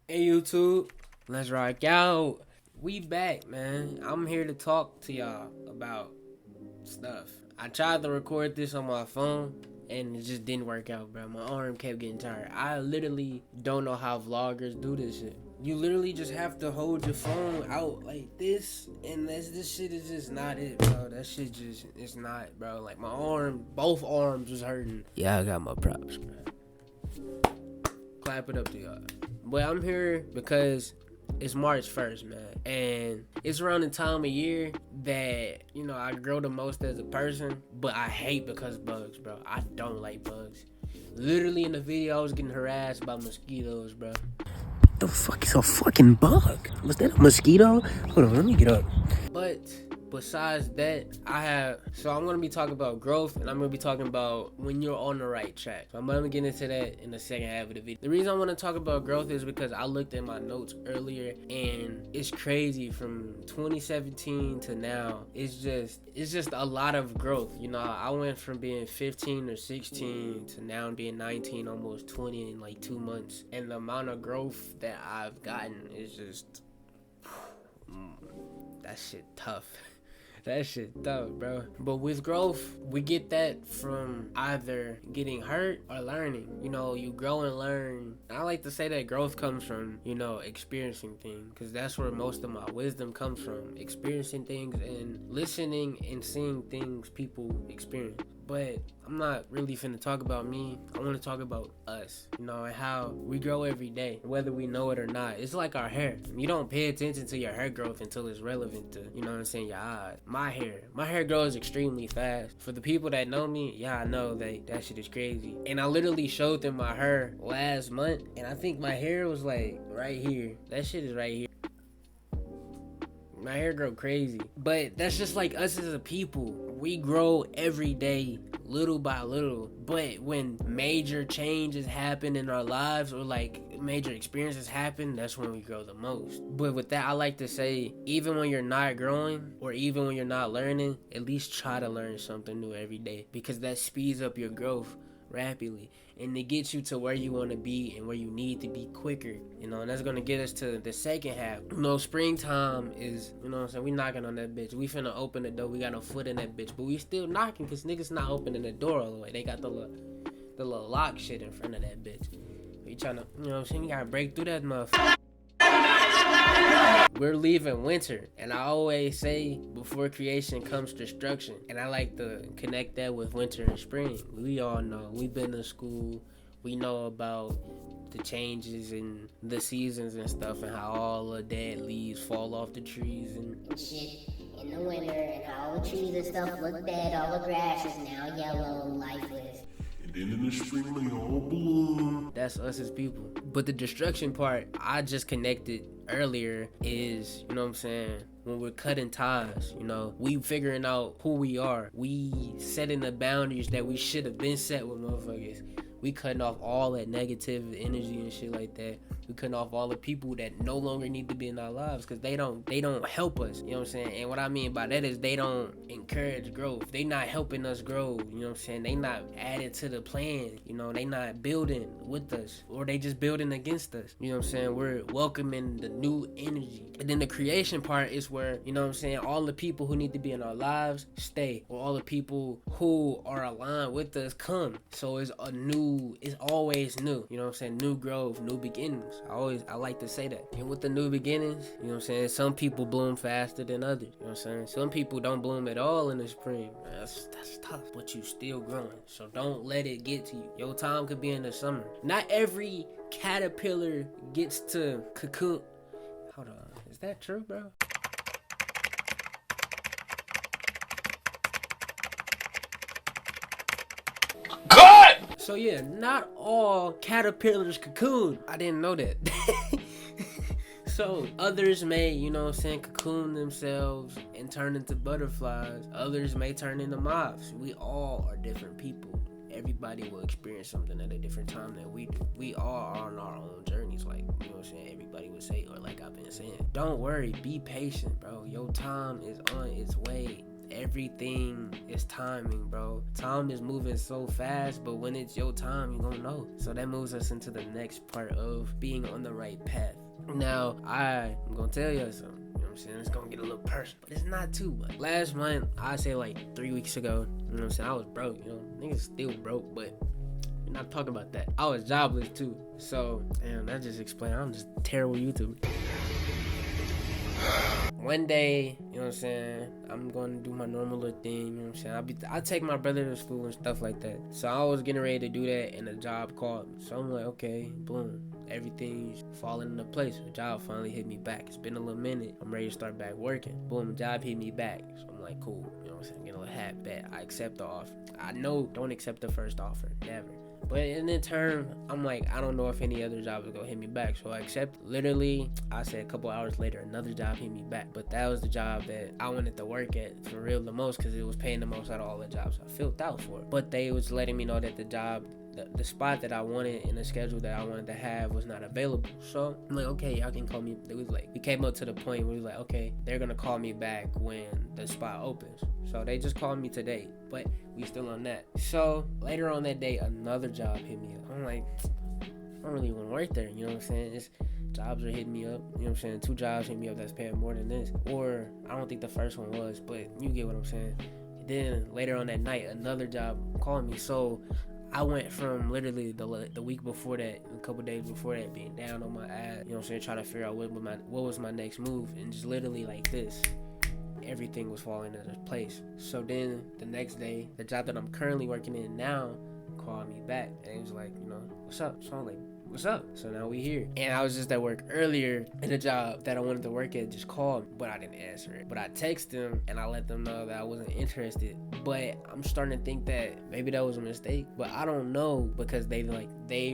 Hey YouTube, let's rock out. We back, man. I'm here to talk to y'all about stuff. I tried to record this on my phone and it just didn't work out, bro. My arm kept getting tired. I literally don't know how vloggers do this shit. You literally just have to hold your phone out like this, and this shit is just not it, bro. That shit just, it's not, bro. Like my arm, both arms was hurting. Yeah, I got my props, bro. Clap it up to y'all. But I'm here because it's March 1st, man. And it's around the time of year that, I grow the most as a person. But I hate because bugs, bro. I don't like bugs. Literally in the video, I was getting harassed by mosquitoes, bro. What the fuck is a fucking bug? Was that a mosquito? Hold on, let me get up. But besides that, I'm going to be talking about growth, and I'm going to be talking about when you're on the right track. So I'm going to get into that in the second half of the video. The reason I want to talk about growth is because I looked at my notes earlier, and it's crazy from 2017 to now. It's just a lot of growth. I went from being 15 or 16 to now being 19, almost 20 in like 2 months. And the amount of growth that I've gotten is just, that shit tough. That shit tough, bro. But with growth, we get that from either getting hurt or learning. You grow and learn. I like to say that growth comes from, experiencing things. Because that's where most of my wisdom comes from. Experiencing things and listening and seeing things people experience. But I'm not really finna talk about me. I want to talk about us, and how we grow every day, whether we know it or not. It's like our hair. You don't pay attention to your hair growth until it's relevant to, your eyes. My hair grows extremely fast. For the people that know me, yeah, I know that shit is crazy. And I literally showed them my hair last month, and I think my hair was like right here. That shit is right here. My hair grow crazy. But that's just like us as a people. We grow every day, little by little. But when major changes happen in our lives, or like major experiences happen, that's when we grow the most. But with that, I like to say, even when you're not growing, or even when you're not learning, at least try to learn something new every day, because that speeds up your growth rapidly, and it gets you to where you want to be and where you need to be quicker, and that's gonna get us to the second half. Springtime is, we knocking on that bitch. We finna open the door. We got no foot in that bitch, but we still knocking because niggas not opening the door all the way. They got the little lock shit in front of that bitch. We trying to, we gotta break through that motherfucker. We're leaving winter, and I always say before creation comes destruction, and I like to connect that with winter and spring. We all know, we've been to school, we know about the changes in the seasons and stuff, and how all the dead leaves fall off the trees and shit in the winter, and how all the trees and stuff look dead, all the grass is now yellow, lifeless. And then in the spring they all bloom. That's us as people. But the destruction part I just connected earlier is, when we're cutting ties, we figuring out who we are. We setting the boundaries that we should have been set with motherfuckers. We cutting off all that negative energy and shit like that. We cutting off all the people that no longer need to be in our lives because they don't help us. And what I mean by that is they don't encourage growth. They not helping us grow. They not added to the plan. They not building with us, or they just building against us. We're welcoming the new energy. And then the creation part is where, all the people who need to be in our lives stay, or all the people who are aligned with us come. So it's always new. New growth, new beginnings. I like to say that. And with the new beginnings, some people bloom faster than others. Some people don't bloom at all in the spring. That's tough, but you still growing. So don't let it get to you. Your time could be in the summer. Not every caterpillar gets to cocoon. Hold on, is that true, bro? So yeah, not all caterpillars cocoon. I didn't know that. So others may, cocoon themselves and turn into butterflies. Others may turn into moths. We all are different people. Everybody will experience something at a different time than we do. We all are on our own journeys, like, everybody would say, or like I've been saying. Don't worry, be patient, bro. Your time is on its way. everything is timing, bro. Time is moving so fast, but when it's your time, you gonna know. So that moves us into the next part of being on the right path. Now, I'm gonna tell you something. You know what I'm saying? It's gonna get a little personal, but it's not too much. Last month, I say like 3 weeks ago, you know what I'm saying? I was broke, you know. Niggas still broke, but we're not talking about that. I was jobless too. So, damn, that just explained. I'm just a terrible YouTuber. One day, you know what I'm saying, I'm going to do my normal little thing, you know what I'm saying, I take my brother to school and stuff like that. So I was getting ready to do that, and a job called me. So I'm like, okay, boom, everything's falling into place. The job finally hit me back. It's been a little minute. I'm ready to start back working. Boom, the job hit me back. So I'm like, cool, you know what I'm saying, get a little hat, bet. I accept the offer. I know, don't accept the first offer, never. But in the term, I'm like, I don't know if any other job is gonna hit me back. So I accept. Literally, I said a couple hours later, another job hit me back. But that was the job that I wanted to work at for real the most, because it was paying the most out of all the jobs I filled out for. But they was letting me know that the job, the spot that I wanted in the schedule that I wanted to have was not available. So I'm like, okay, y'all can call me. It was like, we came up to the point where we was like, okay, they're gonna call me back when the spot opens. So they just called me today, but we still on that. So later on that day, another job hit me up. I'm like, I don't really want to work there, you know what I'm saying? Jobs are hitting me up, you know what I'm saying? 2 jobs hit me up that's paying more than this. Or I don't think the first one was, but you get what I'm saying. Then later on that night, another job called me. So I went from literally the week before that, a couple days before that, being down on my ass, you know what I'm saying, trying to figure out what was my next move, and just literally like this, everything was falling into place. So then the next day, the job that I'm currently working in now called me back, and he was like, you know, what's up? So I'm like, what's up? So now we here. And I was just at work earlier, and the job that I wanted to work at just called me, but I didn't answer it. But I texted them and I let them know that I wasn't interested. But I'm starting to think that maybe that was a mistake, but I don't know, because they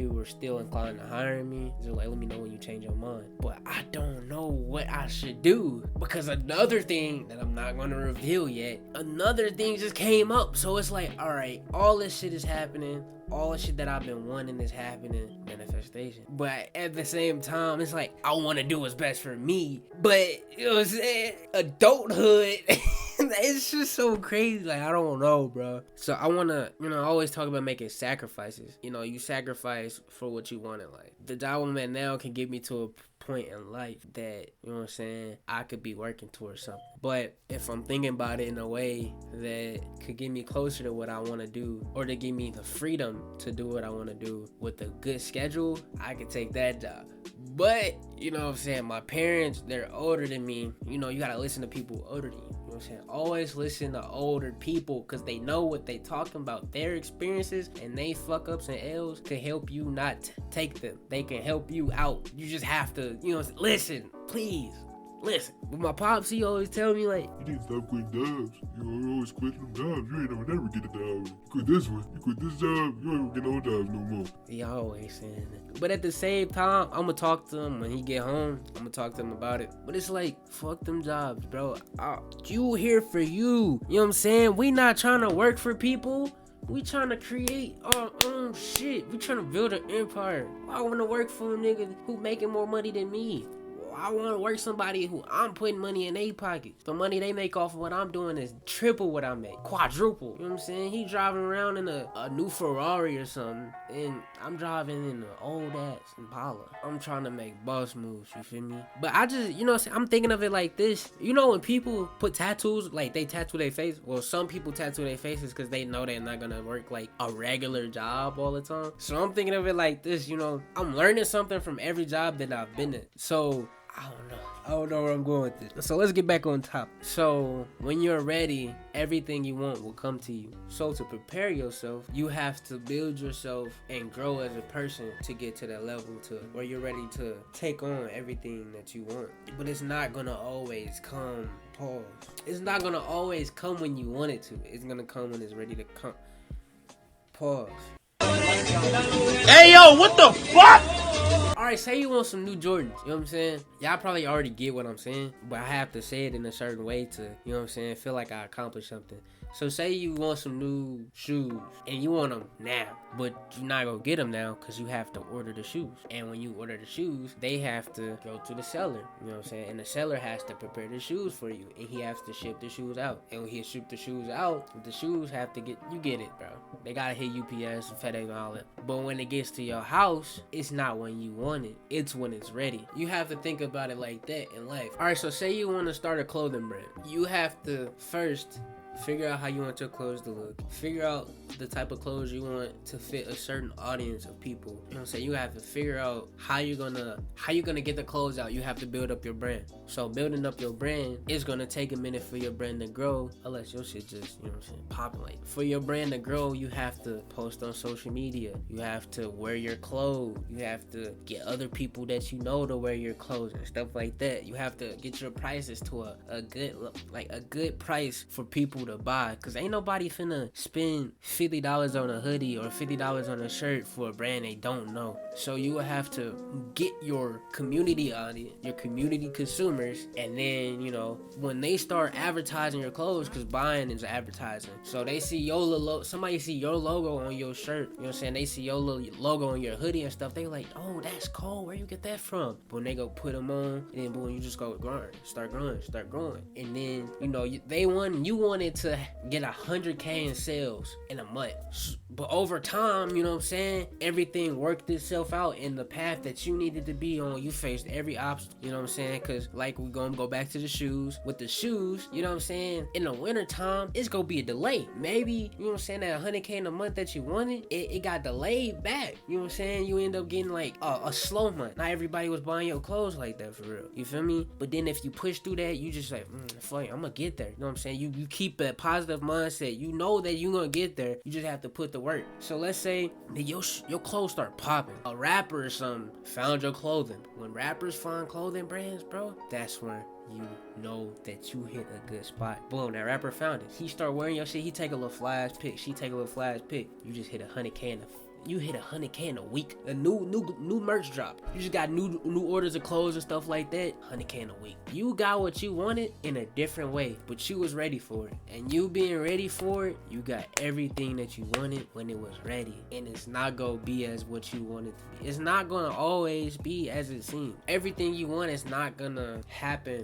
were still inclined to hire me. They're like, let me know when you change your mind. But I don't know what I should do, because another thing that I'm not going to reveal yet, another thing just came up. So it's like, all right, all this shit is happening. All the shit that I've been wanting is happening, manifestation. But at the same time, it's like, I want to do what's best for me. But, you know what I'm saying? Adulthood, it's just so crazy. Like, I don't know, bro. So I want to, you know, I always talk about making sacrifices. You know, you sacrifice for what you want in life. The job I'm at now can get me to a point in life that, you know what I'm saying, I could be working towards something. But if I'm thinking about it in a way that could get me closer to what I want to do, or to give me the freedom to do what I want to do with a good schedule, I could take that job. But, you know what I'm saying, my parents, they're older than me. You know, you gotta listen to people older than you. You know what I'm saying? Always listen to older people, because they know what they talking about. Their experiences and they fuck ups and L's can help you not take them. They can help you out. You just have to, you know, listen, please. Listen, but my pops, he always tell me, like, You need to stop quitting jobs. You always quit them jobs. You ain't never get a job. You quit this one. You quit this job. You ain't gonna get no jobs no more. he always saying that. But at the same time, I'm gonna talk to him when he get home. I'm gonna talk to him about it. But it's like, fuck them jobs, bro. You here for you. You know what I'm saying? We not trying to work for people. We trying to create our own shit. We trying to build an empire. I want to work for a nigga who making more money than me. I want to work somebody who I'm putting money in their pockets. The money they make off of what I'm doing is triple what I make. Quadruple. You know what I'm saying? He driving around in a new Ferrari or something, and I'm driving in an old ass Impala. I'm trying to make boss moves, you feel me? But I just, you know what I'm saying? I'm thinking of it like this. You know when people put tattoos, like they tattoo their face? Well, some people tattoo their faces because they know they're not going to work like a regular job all the time. So I'm thinking of it like this, you know? I'm learning something from every job that I've been in. So I don't know where I'm going with this. So let's get back on top. So when you're ready, everything you want will come to you. So to prepare yourself, you have to build yourself and grow as a person to get to that level to where you're ready to take on everything that you want. But it's not gonna always come. Pause. It's not gonna always come when you want it to. It's gonna come when it's ready to come. Pause. Hey yo, what the fuck? Alright, say you want some new Jordans, you know what I'm saying? Y'all probably already get what I'm saying, but I have to say it in a certain way to, you know what I'm saying, feel like I accomplished something. So say you want some new shoes and you want them now, but you're not gonna get them now because you have to order the shoes. And when you order the shoes, they have to go to the seller, you know what I'm saying? And the seller has to prepare the shoes for you, and he has to ship the shoes out. And when he ship the shoes out, the shoes have to you get it, bro. They gotta hit UPS, FedEx, and all that. But when it gets to your house, it's not when you want it, it's when it's ready. You have to think about it like that in life. All right, so say you want to start a clothing brand. You have to first figure out how you want your clothes to look. Figure out the type of clothes you want to fit a certain audience of people. You know what I'm saying? You have to figure out how you're gonna get the clothes out. You have to build up your brand. So building up your brand is gonna take a minute for your brand to grow, unless your shit just, you know what I'm saying, popping. Like, for your brand to grow, you have to post on social media. You have to wear your clothes. You have to get other people that you know to wear your clothes and stuff like that. You have to get your prices to a good price for people to buy, cause ain't nobody finna spend $50 on a hoodie or $50 on a shirt for a brand they don't know. So you will have to get your community audience, your community consumers, and then, you know, when they start advertising your clothes, cause buying is advertising. So they see your logo, somebody see your logo on your shirt, you know what I'm saying? They see your little logo on your hoodie and stuff. They like, oh, that's cool. Where you get that from? But when they go put them on, and then boom, you just go start growing, and then, you know, you wanted to get 100K in sales in a month, but over time, you know what I'm saying, everything worked itself out in the path that you needed to be on. You faced every obstacle, you know what I'm saying? Cause like, we gonna go back to the shoes. With the shoes, you know what I'm saying, in the winter time, it's gonna be a delay. Maybe, you know what I'm saying, that 100K in a month that you wanted, it got delayed back. You know what I'm saying? You end up getting like a slow month. Not everybody was buying your clothes like that, for real. You feel me? But then if you push through that, you just like, fuck, I'm gonna get there. You know what I'm saying? You keep that positive mindset. You know that you gonna get there. You just have to put the work. So let's say that your clothes start popping. A rapper or something found your clothing. When rappers find clothing brands, bro, that's when you know that you hit a good spot. Boom, that rapper found it. He start wearing your shit. He take a little flash pic. She take a little flash pic. You just hit 100K you hit 100K in a week. A new merch drop. You just got new orders of clothes and stuff like that. 100K in a week. You got what you wanted in a different way, but you was ready for it. And you being ready for it, you got everything that you wanted when it was ready. And it's not gonna be as what you want it to be. It's not gonna always be as it seems. Everything you want is not gonna happen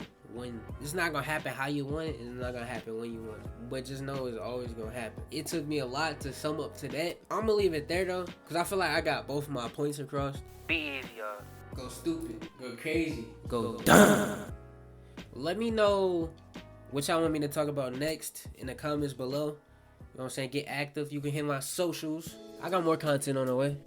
it's not gonna happen how you want it, and it's not gonna happen when you want it. But just know it's always gonna happen. It took me a lot to sum up to that. I'm gonna leave it there though, cause I feel like I got both my points across. Be easy, y'all. Go stupid. Go crazy. Go dumb. Let me know what y'all want me to talk about next in the comments below. You know what I'm saying? Get active. You can hit my socials. I got more content on the way.